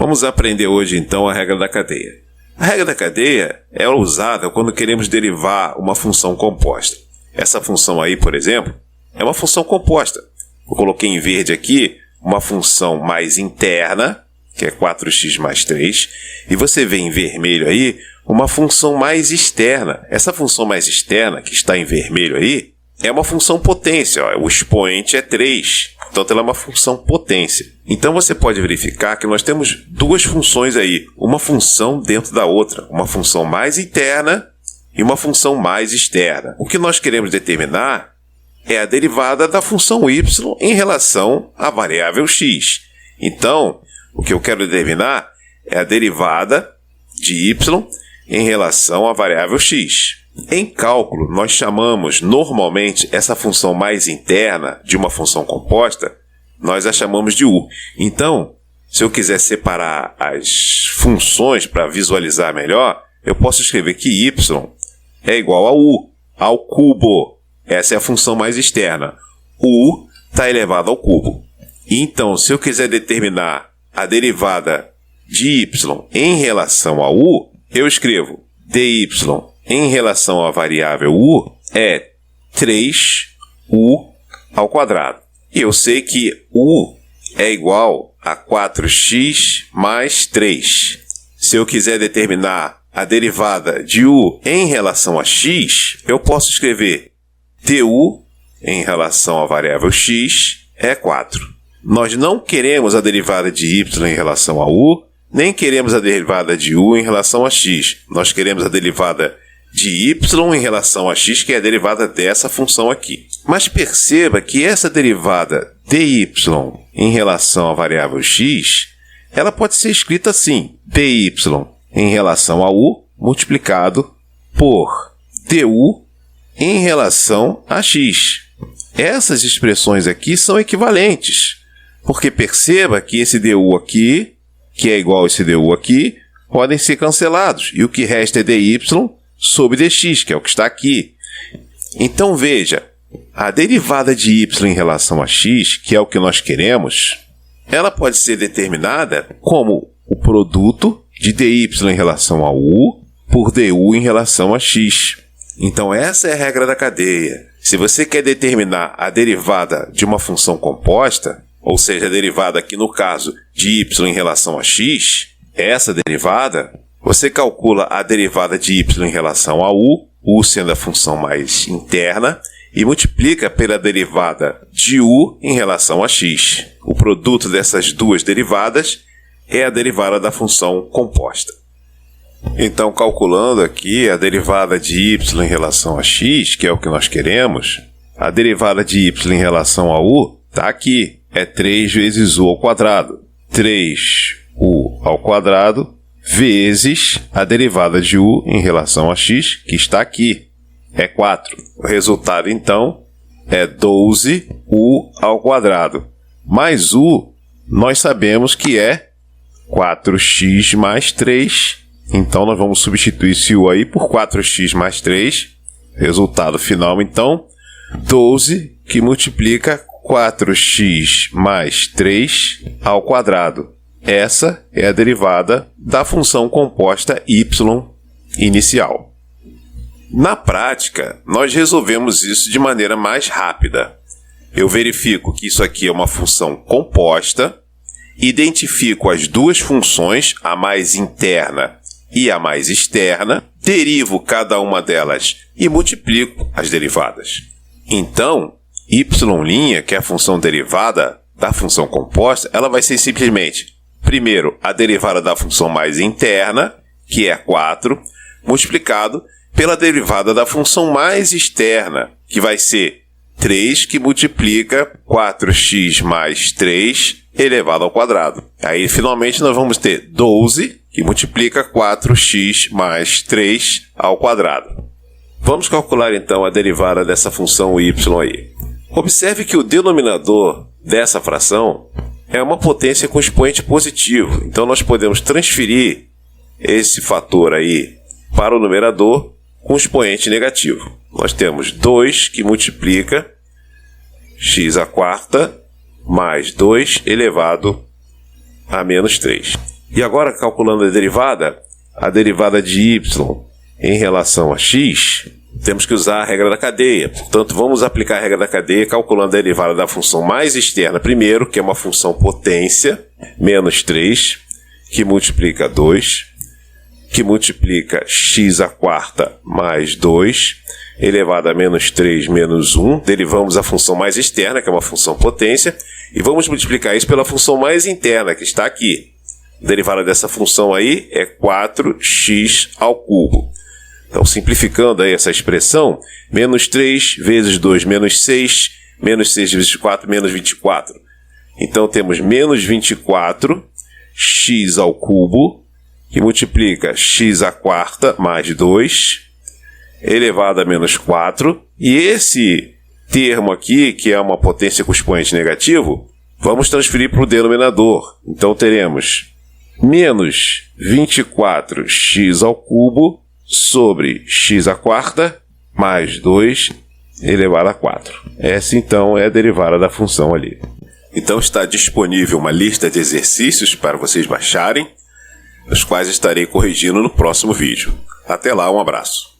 Vamos aprender hoje então a regra da cadeia. A regra da cadeia é usada quando queremos derivar uma função composta. Essa função aí, por exemplo, é uma função composta. Eu coloquei em verde aqui uma função mais interna, que é 4x mais 3, e você vê em vermelho aí uma função mais externa. Essa função mais externa, que está em vermelho aí, é uma função potência. Ó. O expoente é 3, portanto ela é uma função potência. Então você pode verificar que nós temos duas funções aí, uma função dentro da outra, uma função mais interna e uma função mais externa. O que nós queremos determinar é a derivada da função y em relação à variável x. Então, o que eu quero determinar é a derivada de y em relação à variável x. Em cálculo, nós chamamos normalmente essa função mais interna de uma função composta, nós a chamamos de u. Então, se eu quiser separar as funções para visualizar melhor, eu posso escrever que y é igual a u ao cubo. Essa é a função mais externa. U está elevado ao cubo. Então, se eu quiser determinar a derivada de y em relação a u, eu escrevo dy em relação à variável u é 3u ao quadrado. E eu sei que u é igual a 4x mais 3. Se eu quiser determinar a derivada de u em relação a x, eu posso escrever du em relação à variável x é 4. Nós não queremos a derivada de y em relação a u, nem queremos a derivada de u em relação a x. Nós queremos a derivada de y em relação a x, que é a derivada dessa função aqui. Mas perceba que essa derivada dy em relação à variável x, ela pode ser escrita assim, dy em relação a u multiplicado por du em relação a x. Essas expressões aqui são equivalentes, porque perceba que esse du aqui, que é igual a esse du aqui, podem ser cancelados, e o que resta é dy sobre dx, que é o que está aqui. Então veja, a derivada de y em relação a x, que é o que nós queremos, ela pode ser determinada como o produto de dy em relação a u por du em relação a x. Então essa é a regra da cadeia. Se você quer determinar a derivada de uma função composta, ou seja, a derivada aqui no caso de y em relação a x, essa derivada, você calcula a derivada de y em relação a u sendo a função mais interna, e multiplica pela derivada de u em relação a x. O produto dessas duas derivadas é a derivada da função composta. Então, calculando aqui a derivada de y em relação a x, que é o que nós queremos, a derivada de y em relação a u está aqui, é 3 vezes u ao quadrado. 3u ao quadrado vezes a derivada de u em relação a x, que está aqui, é 4. O resultado, então, é 12u ao quadrado. Mais u, nós sabemos que é 4x mais 3. Então, nós vamos substituir esse u aí por 4x mais 3. Resultado final, então, 12, que multiplica 4x mais 3 ao quadrado. Essa é a derivada da função composta y inicial. Na prática, nós resolvemos isso de maneira mais rápida. Eu verifico que isso aqui é uma função composta, identifico as duas funções, a mais interna e a mais externa, derivo cada uma delas e multiplico as derivadas. Então, y', que é a função derivada da função composta, ela vai ser simplesmente, primeiro, a derivada da função mais interna, que é 4, multiplicado pela derivada da função mais externa, que vai ser 3, que multiplica 4x mais 3 elevado ao quadrado. Aí, finalmente, nós vamos ter 12, que multiplica 4x mais 3 ao quadrado. Vamos calcular, então, a derivada dessa função y aí. Observe que o denominador dessa fração é uma potência com expoente positivo. Então, nós podemos transferir esse fator aí para o numerador com expoente negativo. Nós temos 2 que multiplica x à quarta mais 2 elevado a menos 3. E agora, calculando a derivada de y em relação a x, temos que usar a regra da cadeia. Portanto, vamos aplicar a regra da cadeia calculando a derivada da função mais externa primeiro, que é uma função potência, menos 3, que multiplica 2, que multiplica x à quarta mais 2, elevado a menos 3 menos 1. Derivamos a função mais externa, que é uma função potência, e vamos multiplicar isso pela função mais interna, que está aqui. A derivada dessa função aí é 4x ao cubo. Então, simplificando aí essa expressão, menos 3 vezes 2, menos 6 vezes 4, menos 24. Então, temos menos 24, x ao cubo, que multiplica x à quarta mais 2, elevado a menos 4. E esse termo aqui, que é uma potência com expoente negativo, vamos transferir para o denominador. Então, teremos menos 24x ao cubo sobre x à quarta mais 2 elevado a 4. Essa, então, é a derivada da função ali. Então, está disponível uma lista de exercícios para vocês baixarem, os quais estarei corrigindo no próximo vídeo. Até lá, um abraço.